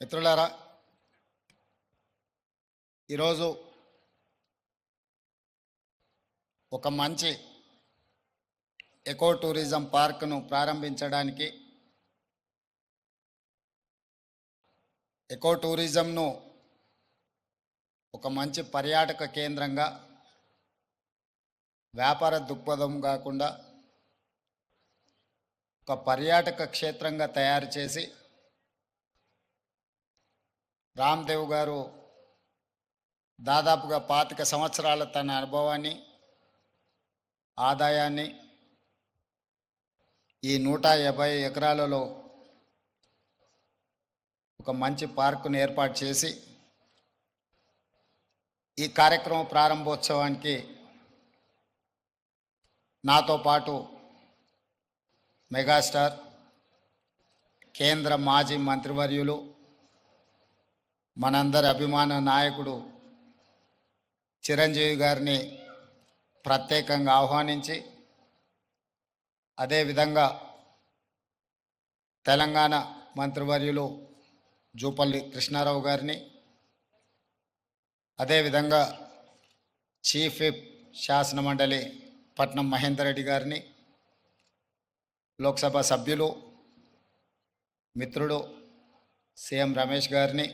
మిత్రులారా, ఈరోజు ఒక మంచి ఎకో టూరిజం పార్క్ను ప్రారంభించడానికి, ఎకో టూరిజంను ఒక మంచి పర్యాటక కేంద్రంగా, వ్యాపార దృక్పథం కాకుండా ఒక పర్యాటక క్షేత్రంగా తయారు చేసి రామ్దేవ్ గారు దాదాపుగా 25 సంవత్సరాల తన అనుభవాన్ని, ఆదాయాన్ని ఈ 150 ఎకరాలలో ఒక మంచి పార్కును ఏర్పాటు చేసి ఈ కార్యక్రమం ప్రారంభోత్సవానికి నాతో పాటు మెగాస్టార్, కేంద్ర మాజీ మంత్రివర్యులు, మనందరి అభిమాన నాయకుడు చిరంజీవి గారిని ప్రత్యేకంగా ఆహ్వానించి, అదేవిధంగా తెలంగాణ మంత్రివర్యులు జూపల్లి కృష్ణారావు గారిని, అదేవిధంగా చీఫ్ విప్ శాసనమండలి పట్నం మహేందర్ రెడ్డి గారిని, లోక్సభ సభ్యులు మిత్రుడు సీఎం రమేష్ గారిని,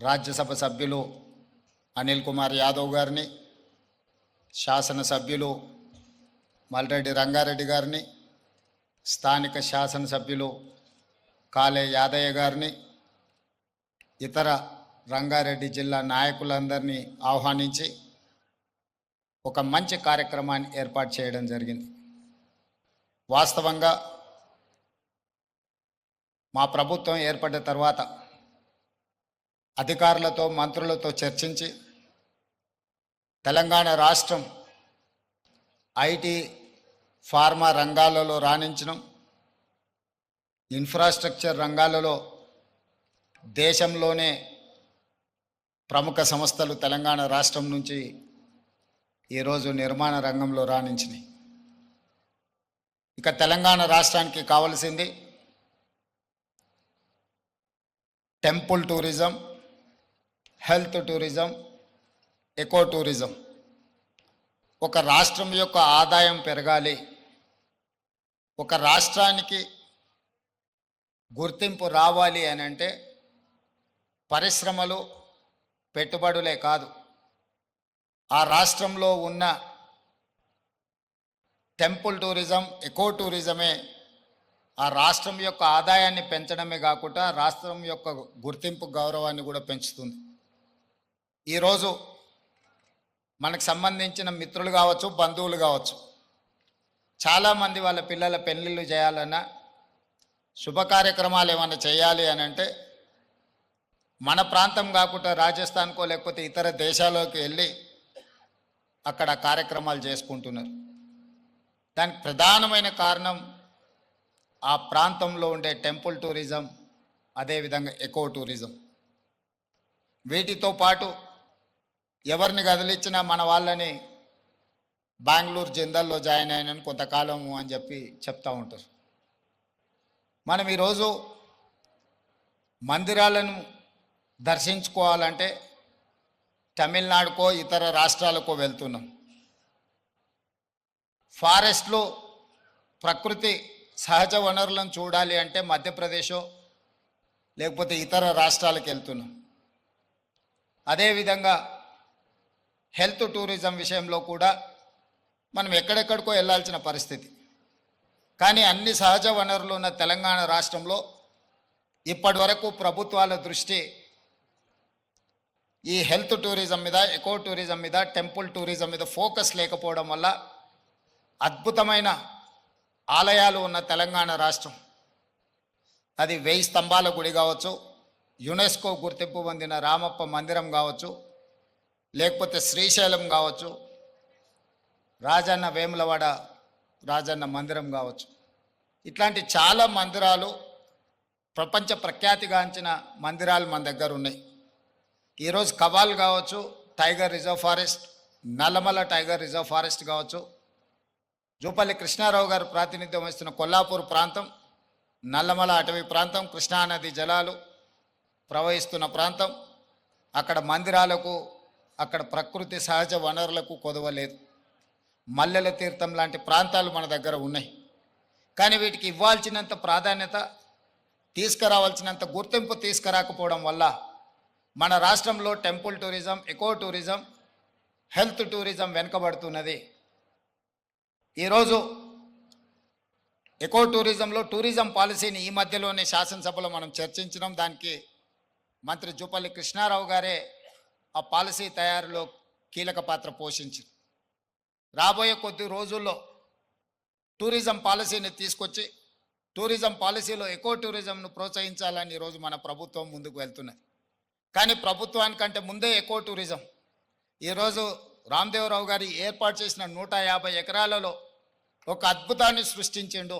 రాజ్యసభ సభ్యులు అనిల్ కుమార్ యాదవ్ గారిని, శాసనసభ్యులు మల్రెడ్డి రంగారెడ్డి గారిని, స్థానిక శాసనసభ్యులు కాలే యాదయ్య గారిని, ఇతర రంగారెడ్డి జిల్లా నాయకులందరినీ ఆహ్వానించి ఒక మంచి కార్యక్రమాన్ని ఏర్పాటు చేయడం జరిగింది. వాస్తవంగా మా ప్రభుత్వం ఏర్పడ్డ తర్వాత అధికారులతో, మంత్రులతో చర్చించి తెలంగాణ రాష్ట్రం ఐటీ, ఫార్మా రంగాలలో రాణించడం, ఇన్ఫ్రాస్ట్రక్చర్ రంగాలలో దేశంలోనే ప్రముఖ సంస్థలు తెలంగాణ రాష్ట్రం నుంచి ఈరోజు నిర్మాణ రంగంలో రాణించినాయి. ఇక తెలంగాణ రాష్ట్రానికి కావలసింది temple tourism, health tourism, eco tourism. ఒక రాష్ట్రం యొక్క ఆదాయం పెరగాలి, ఒక రాష్ట్రానికి గుర్తింపు రావాలి అని అంటే పరిశ్రమలు, పెట్టుబడులే కాదు, ఆ రాష్ట్రంలో ఉన్న టెంపుల్ టూరిజం, ఎకో టూరిజమే ఆ రాష్ట్రం యొక్క ఆదాయాన్ని పెంచడమే కాకుండా రాష్ట్రం యొక్క గుర్తింపు, గౌరవాన్ని కూడా పెంచుతుంది. ఈరోజు మనకు సంబంధించిన మిత్రులు కావచ్చు, బంధువులు కావచ్చు, చాలామంది వాళ్ళ పిల్లల పెళ్ళిళ్ళు చేయాలన్నా, శుభ కార్యక్రమాలు ఏమైనా చేయాలి అని అంటే మన ప్రాంతం కాకుండా రాజస్థాన్కో లేకపోతే ఇతర దేశాల్లోకి వెళ్ళి అక్కడ కార్యక్రమాలు చేసుకుంటున్నారు. దానికి ప్రధానమైన కారణం ఆ ప్రాంతంలో ఉండే టెంపుల్ టూరిజం, అదేవిధంగా ఎకో టూరిజం. వీటితో పాటు ఎవరిని కదిలిచ్చినా మన వాళ్ళని బెంగళూరు జిందాల్లో జాయిన్ అయినని కొంతకాలము అని చెప్పి చెప్తూ ఉంటారు. మనం ఈరోజు మందిరాలను దర్శించుకోవాలంటే తమిళనాడుకో ఇతర రాష్ట్రాలకో వెళ్తున్నాం. ఫారెస్ట్లో ప్రకృతి సహజ వనరులను చూడాలి అంటే మధ్యప్రదేశో లేకపోతే ఇతర రాష్ట్రాలకు వెళ్తున్నాం. అదేవిధంగా హెల్త్ టూరిజం విషయంలో కూడా మనం ఎక్కడెక్కడికో వెళ్ళాల్సిన పరిస్థితి. కానీ అన్ని సహజ వనరులు ఉన్న తెలంగాణ రాష్ట్రంలో ఇప్పటి వరకు ప్రభుత్వాల దృష్టి ఈ హెల్త్ టూరిజం మీద, ఎకో టూరిజం మీద, టెంపుల్ టూరిజం మీద ఫోకస్ లేకపోవడం వల్ల అద్భుతమైన ఆలయాలు ఉన్న తెలంగాణ రాష్ట్రం, అది 1000 స్తంభాల గుడి కావచ్చు, యునెస్కో గుర్తింపు పొందిన రామప్ప మందిరం కావచ్చు, లేకపోతే శ్రీశైలం కావచ్చు, రాజన్న వేములవాడ రాజన్న మందిరం కావచ్చు, ఇట్లాంటి చాలా మందిరాలు, ప్రపంచ ప్రఖ్యాతిగాంచిన మందిరాలు మన దగ్గర ఉన్నాయి. ఈరోజు కవాల్ కావచ్చు, tiger reserve forest, Nallamala tiger reserve forest కావచ్చు, జూపల్లి కృష్ణారావు గారు ప్రాతినిధ్యం వహిస్తున్న కొల్లాపూర్ ప్రాంతం, నల్లమల అటవీ ప్రాంతం, కృష్ణానది జలాలు, ప్రవహిస్తున్న ప్రాంతం. అక్కడ మందిరాలకు, అక్కడ ప్రకృతి సహజ వనరులకు కొదవలేదు. మల్లెల తీర్థం లాంటి ప్రాంతాలు మన దగ్గర ఉన్నాయి. కానీ వీటికి ఇవ్వాల్సినంత ప్రాధాన్యత, తీసుకురావాల్సినంత గుర్తింపు తీసుకురాకపోవడం వల్ల మన రాష్ట్రంలో temple tourism, eco tourism, health tourism వెనుకబడుతున్నది. ఈరోజు ఎకో టూరిజంలో టూరిజం పాలసీని ఈ మధ్యలోనే శాసనసభలో మనం చర్చించడం, దానికి మంత్రి జూపల్లి కృష్ణారావు గారే ఆ పాలసీ తయారీలో కీలక పాత్ర పోషించారు. రాబోయే కొద్ది రోజుల్లో టూరిజం పాలసీని తీసుకొచ్చి టూరిజం పాలసీలో ఎకో టూరిజంను ప్రోత్సహించాలని ఈరోజు మన ప్రభుత్వం ముందుకు వెళ్తున్నది. కానీ ప్రభుత్వానికంటే ముందే ఎకో టూరిజం ఈరోజు రామదేవరావు గారి ఏర్పాటు చేసిన 150 ఎకరాలలో ఒక అద్భుతాన్ని సృష్టించిండు.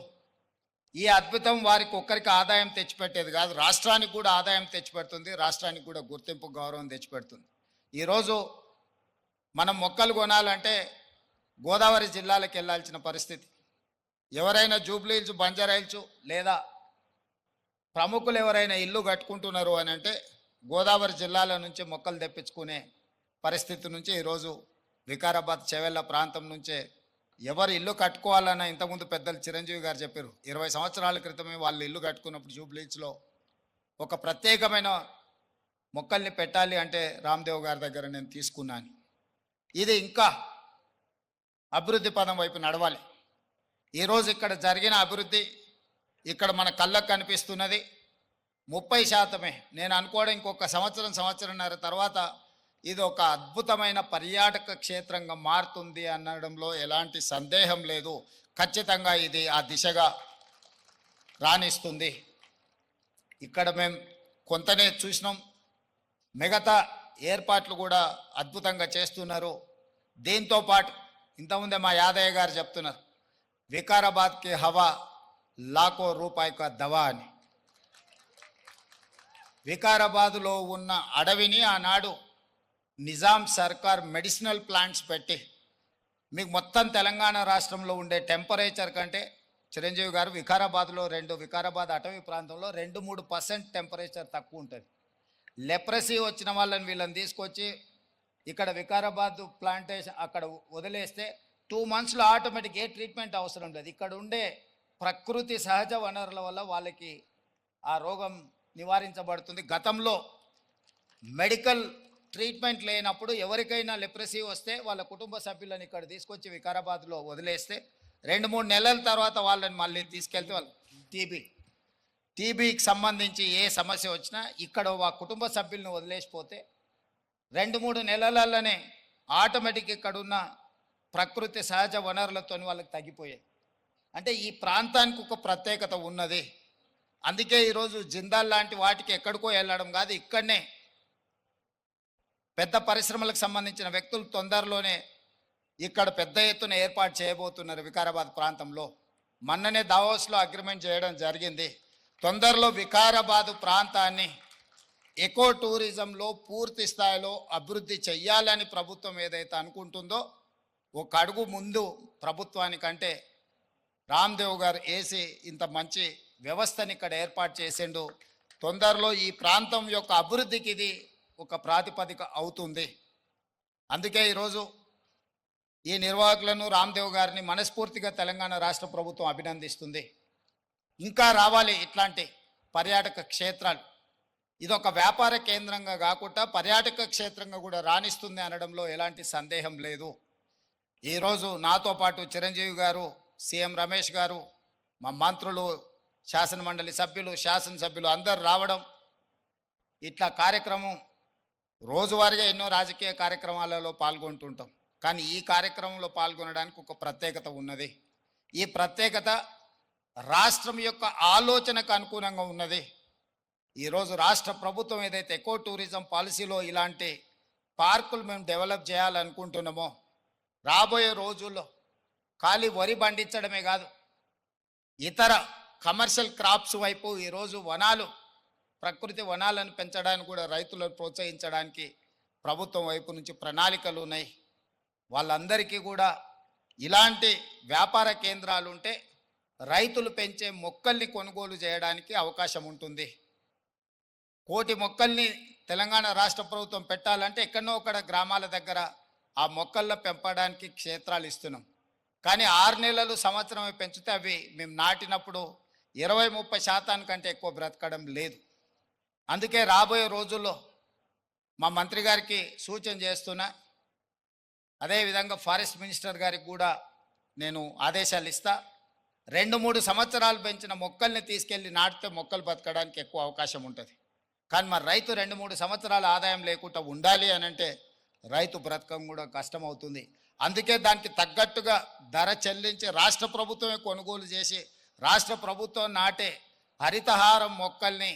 ఈ అద్భుతం వారికి ఒక్కరికి ఆదాయం తెచ్చిపెట్టేది కాదు, రాష్ట్రానికి కూడా ఆదాయం తెచ్చిపెడుతుంది, రాష్ట్రానికి కూడా గుర్తింపు, గౌరవం తెచ్చిపెడుతుంది. ఈరోజు మనం మొక్కలు కొనాలంటే గోదావరి జిల్లాలకు వెళ్ళాల్సిన పరిస్థితి. ఎవరైనా జూబ్లీ హిల్స్, బంజారా హిల్స్ లేదా ప్రముఖులు ఎవరైనా ఇల్లు కట్టుకుంటున్నారు అని అంటే గోదావరి జిల్లాల నుంచి మొక్కలు తెప్పించుకునే పరిస్థితి నుంచి ఈరోజు వికారాబాద్, చెవెళ్ళ ప్రాంతం నుంచే ఎవరు ఇల్లు కట్టుకోవాలన్న ఇంతకుముందు పెద్దలు చిరంజీవి గారు చెప్పారు. 20 సంవత్సరాల క్రితమే వాళ్ళు ఇల్లు కట్టుకున్నప్పుడు జూబ్లీహిల్స్లో ఒక ప్రత్యేకమైన మొక్కల్ని పెట్టాలి అంటే రామ్దేవ్ గారి దగ్గర నేను తీసుకున్నాను. ఇది ఇంకా అభివృద్ధి పదం వైపు నడవాలి. ఈరోజు ఇక్కడ జరిగిన అభివృద్ధి ఇక్కడ మన కళ్ళకు కనిపిస్తున్నది 30%. నేను అనుకోవడం ఇంకొక సంవత్సరంన్నర తర్వాత ఇది ఒక అద్భుతమైన పర్యాటక క్షేత్రంగా మారుతుంది అనడంలో ఎలాంటి సందేహం లేదు. ఖచ్చితంగా ఇది ఆ దిశగా రాణిస్తుంది. ఇక్కడ మేము కొంతనే చూసినాం, మిగతా ఏర్పాట్లు కూడా అద్భుతంగా చేస్తున్నారు. దీంతో పాటు ఇంతకుముందే మా యాదయ్య గారు చెప్తున్నారు, వికారాబాద్కి హవా లాఖో రూపాయి కా దవా అని. వికారాబాద్లో ఉన్న అడవిని ఆనాడు నిజాం సర్కార్ మెడిసినల్ ప్లాంట్స్ పెట్టి మీకు మొత్తం తెలంగాణ రాష్ట్రంలో ఉండే టెంపరేచర్ కంటే చిరంజీవి గారు వికారాబాద్లో వికారాబాద్ అటవీ ప్రాంతంలో 2-3% టెంపరేచర్ తక్కువ ఉంటుంది. లెప్రసీ వచ్చిన వీళ్ళని తీసుకొచ్చి ఇక్కడ వికారాబాద్ ప్లాంటేషన్ అక్కడ వదిలేస్తే 2 monthsలో ఆటోమేటిక్ ఏ ట్రీట్మెంట్ అవసరం లేదు. ఇక్కడ ఉండే ప్రకృతి సహజ వనరుల వల్ల వాళ్ళకి ఆ రోగం నివారించబడుతుంది. గతంలో మెడికల్ ట్రీట్మెంట్ లేనప్పుడు ఎవరికైనా లెప్రసీ వస్తే వాళ్ళ కుటుంబ సభ్యులను ఇక్కడ తీసుకొచ్చి వికారాబాద్లో వదిలేస్తే 2-3 నెలల తర్వాత వాళ్ళని మళ్ళీ తీసుకెళ్తే వాళ్ళు టీబీకి సంబంధించి ఏ సమస్య వచ్చినా ఇక్కడ ఆ కుటుంబ సభ్యులను వదిలేసిపోతే 2-3 నెలలలోనే ఆటోమేటిక్ ఇక్కడున్న ప్రకృతి సహజ వనరులతో వాళ్ళకి తగ్గిపోయాయి. అంటే ఈ ప్రాంతానికి ఒక ప్రత్యేకత ఉన్నది. అందుకే ఈరోజు జిందాల్ లాంటి వాటికి ఎక్కడికో వెళ్ళడం కాదు, ఇక్కడనే పెద్ద పరిశ్రమలకు సంబంధించిన వ్యక్తులు తొందరలోనే ఇక్కడ పెద్ద ఎత్తున ఏర్పాటు చేయబోతున్నారు వికారాబాద్ ప్రాంతంలో. మొన్ననే దావోస్లో అగ్రిమెంట్ చేయడం జరిగింది. తొందరలో వికారాబాద్ ప్రాంతాన్ని ఎకో టూరిజంలో పూర్తి స్థాయిలో అభివృద్ధి చెయ్యాలని ప్రభుత్వం ఏదైతే అనుకుంటుందో ఒక అడుగు ముందు ప్రభుత్వానికంటే రామ్దేవ్ గారు వేసి ఇంత మంచి వ్యవస్థని ఇక్కడ ఏర్పాటు చేసిండు. తొందరలో ఈ ప్రాంతం యొక్క అభివృద్ధికి ఇది ఒక ప్రాతిపదిక అవుతుంది. అందుకే ఈరోజు ఈ నిర్వాహకులను, రామ్దేవ్ గారిని మనస్ఫూర్తిగా తెలంగాణ రాష్ట్ర ప్రభుత్వం అభినందిస్తుంది. ఇంకా రావాలి ఇట్లాంటి పర్యాటక క్షేత్రాలు. ఇదొక వ్యాపార కేంద్రంగా కాకుండా పర్యాటక క్షేత్రంగా కూడా రాణిస్తుంది అనడంలో ఎలాంటి సందేహం లేదు. ఈరోజు నాతో పాటు చిరంజీవి గారు, సీఎం రమేష్ గారు, మా మంత్రులు, శాసనమండలి సభ్యులు, శాసనసభ్యులు అందరు రావడం, ఇట్లా కార్యక్రమం రోజువారీగా ఎన్నో రాజకీయ కార్యక్రమాలలో పాల్గొంటుంటాం. కానీ ఈ కార్యక్రమంలో పాల్గొనడానికి ఒక ప్రత్యేకత ఉన్నది. ఈ ప్రత్యేకత రాష్ట్రం యొక్క ఆలోచనకు అనుగుణంగా ఉన్నది. ఈరోజు రాష్ట్ర ప్రభుత్వం ఏదైతే ఎకో టూరిజం పాలసీలో ఇలాంటి పార్కులు మేము డెవలప్ చేయాలనుకుంటున్నామో రాబోయే రోజుల్లో ఖాళీ వరి పండించడమే కాదు, ఇతర కమర్షియల్ క్రాప్స్ వైపు ఈరోజు వనాలు, ప్రకృతి వనాలను పెంచడానికి కూడా రైతులను ప్రోత్సహించడానికి ప్రభుత్వం వైపు నుంచి ప్రణాళికలు ఉన్నాయి. వాళ్ళందరికీ కూడా ఇలాంటి వ్యాపార కేంద్రాలు ఉంటే రైతులు పెంచే మొక్కల్ని కొనుగోలు చేయడానికి అవకాశం ఉంటుంది. కోటి మొక్కల్ని తెలంగాణ రాష్ట్ర ప్రభుత్వం పెట్టాలంటే ఎక్కడనో ఒకడ గ్రామాల దగ్గర ఆ మొక్కల్లో పెంపడానికి క్షేత్రాలు ఇస్తున్నాం. కానీ 6 నెలలు సంవత్సరమే పెంచితే అవి మేము నాటినప్పుడు 20-30% ఎక్కువ బ్రతకడం లేదు. అందుకే రాబోయే రోజుల్లో మా మంత్రి గారికి సూచన చేస్తున్నా, అదేవిధంగా ఫారెస్ట్ మినిస్టర్ గారికి కూడా నేను ఆదేశాలు ఇస్తా. 2-3 సంవత్సరాలు పెంచిన మొక్కల్ని తీసుకెళ్ళి నాటితే మొక్కలు బతకడానికి ఎక్కువ అవకాశం ఉంటుంది. కానీ మరి రైతు 2-3 సంవత్సరాల ఆదాయం లేకుండా ఉండాలి అని అంటే రైతు బ్రతకం కూడా కష్టం అవుతుంది. అందుకే దానికి తగ్గట్టుగా ధర చెల్లించి రాష్ట్ర ప్రభుత్వమే కొనుగోలు చేసి రాష్ట్ర ప్రభుత్వం నాటే హరితహారం మొక్కల్ని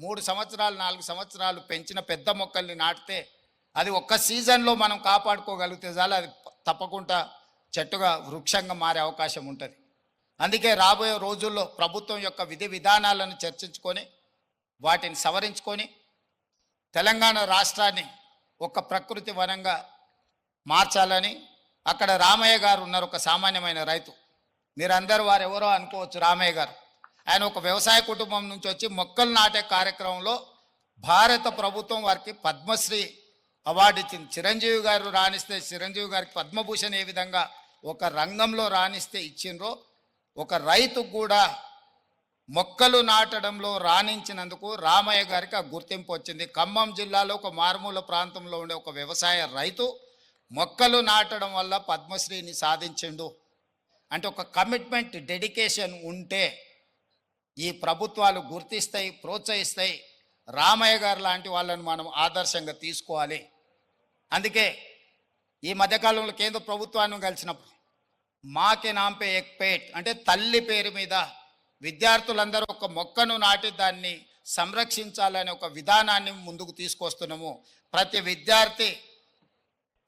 3 సంవత్సరాలు 4 సంవత్సరాలు పెంచిన పెద్ద మొక్కల్ని నాటితే అది ఒక్క సీజన్లో మనం కాపాడుకోగలిగితే చాలు, అది తప్పకుండా చెట్టుగా వృక్షంగా మారే అవకాశం ఉంటుంది. అందుకే రాబోయే రోజుల్లో ప్రభుత్వం యొక్క విధి విధానాలను చర్చించుకొని వాటిని సవరించుకొని తెలంగాణ రాష్ట్రాన్ని ఒక ప్రకృతి వనంగా మార్చాలని. అక్కడ రామయ్య గారు ఉన్నారు, ఒక సామాన్యమైన రైతు. మీరందరూ వారు ఎవరో అనుకోవచ్చు. రామయ్య గారు ఆయన ఒక వ్యవసాయ కుటుంబం నుంచి వచ్చి మొక్కలు నాటే కార్యక్రమంలో భారత ప్రభుత్వం వారికి పద్మశ్రీ అవార్డు ఇచ్చింది. చిరంజీవి గారు రాణిస్తే చిరంజీవి గారికి పద్మభూషణ్ ఏ విధంగా ఒక రంగంలో రాణిస్తే ఇచ్చిండ్రో, ఒక రైతుకు కూడా మొక్కలు నాటడంలో రాణించినందుకు రామయ్య గారికి ఆ గుర్తింపు వచ్చింది. ఖమ్మం జిల్లాలో ఒక మారుమూల ప్రాంతంలో ఉండే ఒక వ్యవసాయ రైతు మొక్కలు నాటడం వల్ల పద్మశ్రీని సాధించిండు. అంటే ఒక కమిట్మెంట్, డెడికేషన్ ఉంటే ఈ ప్రభుత్వాలు గుర్తిస్తాయి, ప్రోత్సహిస్తాయి. రామయ్య గారు లాంటి వాళ్ళని మనం ఆదర్శంగా తీసుకోవాలి. అందుకే ఈ మధ్యకాలంలో కేంద్ర ప్రభుత్వాన్ని కలిసినప్పుడు మాకే నాంపే ఎక్ పేట్ అంటే తల్లి పేరు మీద విద్యార్థులందరూ ఒక మొక్కను నాటి దాన్ని సంరక్షించాలనే ఒక విధానాన్ని ముందుకు తీసుకొస్తున్నాము. ప్రతి విద్యార్థి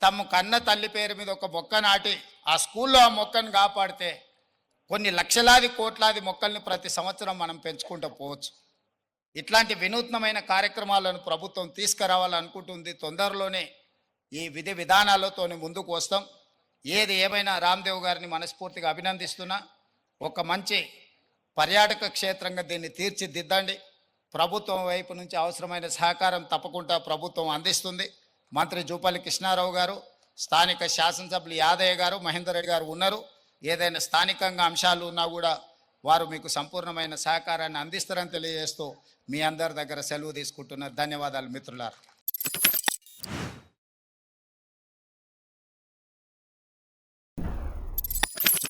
తమ కన్న తల్లి పేరు మీద ఒక మొక్క నాటి ఆ స్కూల్లో ఆ మొక్కను కాపాడితే కొన్ని లక్షలాది కోట్లాది మొక్కల్ని ప్రతి సంవత్సరం మనం పెంచుకుంటూ పోవచ్చు. ఇట్లాంటి వినూత్నమైన కార్యక్రమాలను ప్రభుత్వం తీసుకురావాలనుకుంటుంది. తొందరలోనే ఈ విధి విధానాలతో ముందుకు వస్తాం. ఏది ఏమైనా రామ్దేవ్ గారిని మనస్ఫూర్తిగా అభినందిస్తున్నా. ఒక మంచి పర్యాటక క్షేత్రంగా దీన్ని తీర్చిదిద్దండి. ప్రభుత్వం వైపు నుంచి అవసరమైన సహకారం తప్పకుండా ప్రభుత్వం అందిస్తుంది. మంత్రి జూపల్లి కృష్ణారావు గారు, స్థానిక శాసనసభ్యులు యాదయ్య గారు, మహేందర్ రెడ్డి గారు ఉన్నారు. ఏదైనా స్థానికంగా అంశాలు ఉన్నా కూడా వారు మీకు సంపూర్ణమైన సహకారాన్ని అందిస్తారని తెలియజేస్తూ మీ అందరి దగ్గర సెలవు తీసుకుంటున్నారు. ధన్యవాదాలు మిత్రులారా.